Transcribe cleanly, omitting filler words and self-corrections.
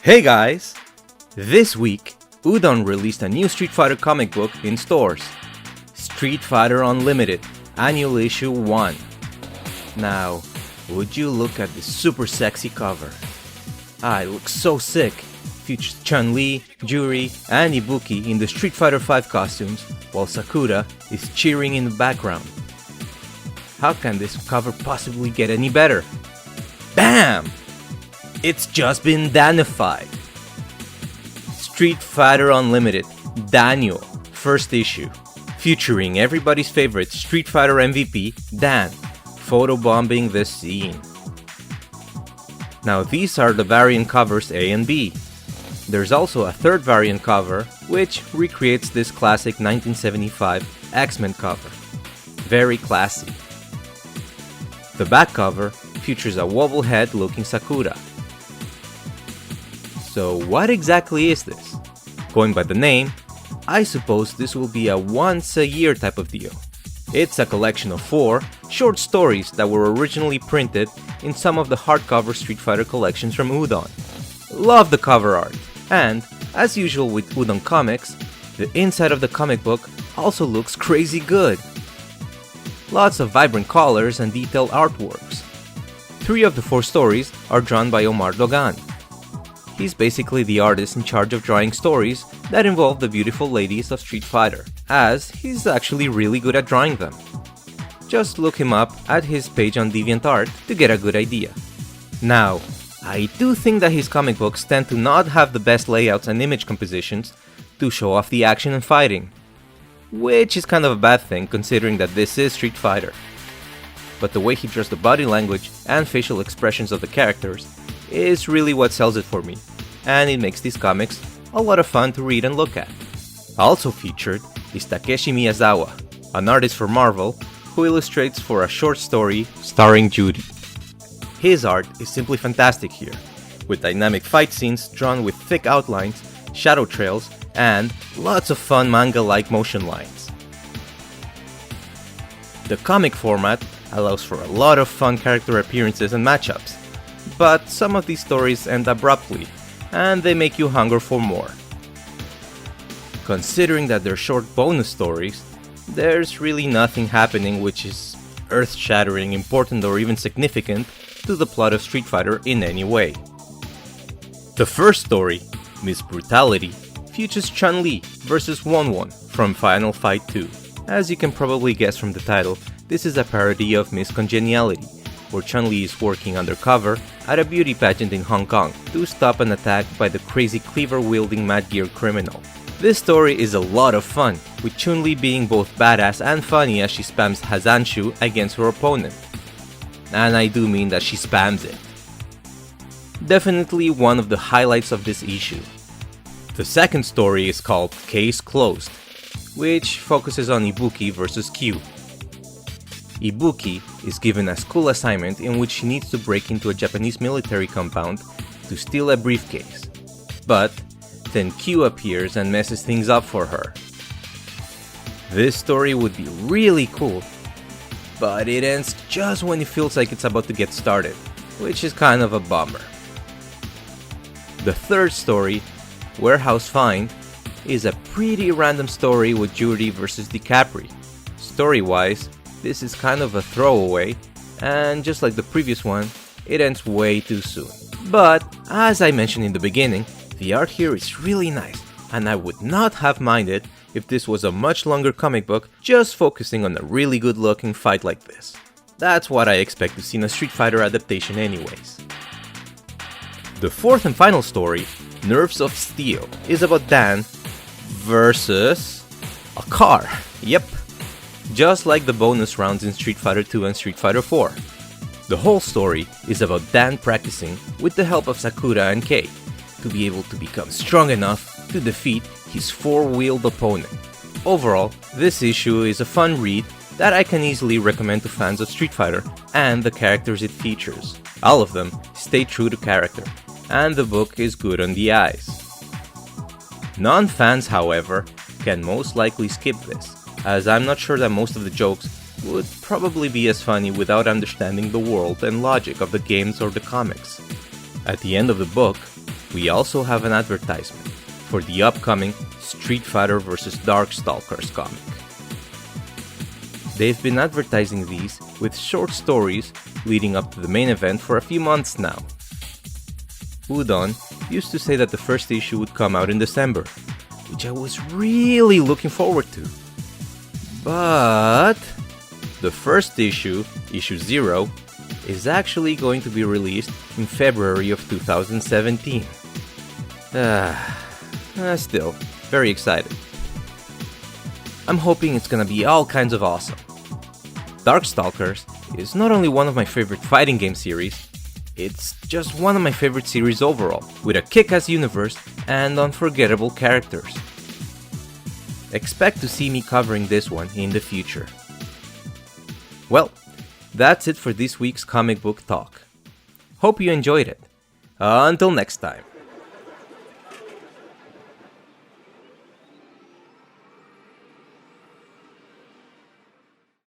Hey guys! This week, Udon released a new Street Fighter comic book in stores. Street Fighter Unlimited, Annual Issue 1. Now, would you look at this super sexy cover? It looks so sick. Features Chun-Li, Juri, and Ibuki in the Street Fighter V costumes, while Sakura is cheering in the background. How can this cover possibly get any better? BAM! It's just been Danified. Street Fighter Unlimited, Daniel, first issue, featuring everybody's favorite Street Fighter MVP, Dan, photobombing the scene. Now these are the variant covers A and B. There's also a third variant cover, which recreates this classic 1975 X-Men cover. Very classy. The back cover features a wobblehead looking Sakura. So what exactly is this? Going by the name, I suppose this will be a once-a-year type of deal. It's a collection of 4 short stories that were originally printed in some of the hardcover Street Fighter collections from Udon. Love the cover art, and, as usual with Udon comics, the inside of the comic book also looks crazy good. Lots of vibrant colors and detailed artworks. 3 of the 4 stories are drawn by Omar Dogan. He's basically the artist in charge of drawing stories that involve the beautiful ladies of Street Fighter, as he's actually really good at drawing them. Just look him up at his page on DeviantArt to get a good idea. Now, I do think that his comic books tend to not have the best layouts and image compositions to show off the action and fighting, which is kind of a bad thing considering that this is Street Fighter. But the way he draws the body language and facial expressions of the characters is really what sells it for me, and it makes these comics a lot of fun to read and look at. Also featured is Takeshi Miyazawa, an artist for Marvel who illustrates for a short story starring Judy. His art is simply fantastic here, with dynamic fight scenes drawn with thick outlines, shadow trails, and lots of fun manga-like motion lines. The comic format allows for a lot of fun character appearances and matchups, but some of these stories end abruptly, and they make you hunger for more. Considering that they're short bonus stories, there's really nothing happening which is earth-shattering, important, or even significant to the plot of Street Fighter in any way. The first story, Miss Brutality, features Chun-Li vs. Won-Won from Final Fight 2. As you can probably guess from the title, this is a parody of Miss Congeniality, where Chun-Li is working undercover at a beauty pageant in Hong Kong to stop an attack by the crazy cleaver-wielding Mad Gear criminal. This story is a lot of fun, with Chun-Li being both badass and funny as she spams Hazanshu against her opponent. And I do mean that she spams it. Definitely one of the highlights of this issue. The second story is called Case Closed, which focuses on Ibuki vs. Q. Ibuki is given a school assignment in which she needs to break into a Japanese military compound to steal a briefcase. But then Q appears and messes things up for her. This story would be really cool, but it ends just when it feels like it's about to get started, which is kind of a bummer. The third story, Warehouse Find, is a pretty random story with Juri vs. DiCapri. Story-wise, this is kind of a throwaway, and just like the previous one, it ends way too soon. But, as I mentioned in the beginning, the art here is really nice, and I would not have minded if this was a much longer comic book just focusing on a really good looking fight like this. That's what I expect to see in a Street Fighter adaptation anyways. The fourth and final story, Nerves of Steel, is about Dan versus a car. Yep. Just like the bonus rounds in Street Fighter 2 and Street Fighter 4. The whole story is about Dan practicing with the help of Sakura and Kei to be able to become strong enough to defeat his four-wheeled opponent. Overall, this issue is a fun read that I can easily recommend to fans of Street Fighter and the characters it features. All of them stay true to character, and the book is good on the eyes. Non-fans, however, can most likely skip this, as I'm not sure that most of the jokes would probably be as funny without understanding the world and logic of the games or the comics. At the end of the book, we also have an advertisement for the upcoming Street Fighter vs. Darkstalkers comic. They've been advertising these with short stories leading up to the main event for a few months now. Udon used to say that the first issue would come out in December, which I was really looking forward to. But the first issue, issue 0, is actually going to be released in February of 2017. Still, very excited. I'm hoping it's gonna be all kinds of awesome. Darkstalkers is not only one of my favorite fighting game series, it's just one of my favorite series overall, with a kick-ass universe and unforgettable characters. Expect to see me covering this one in the future. Well, that's it for this week's comic book talk. Hope you enjoyed it. Until next time.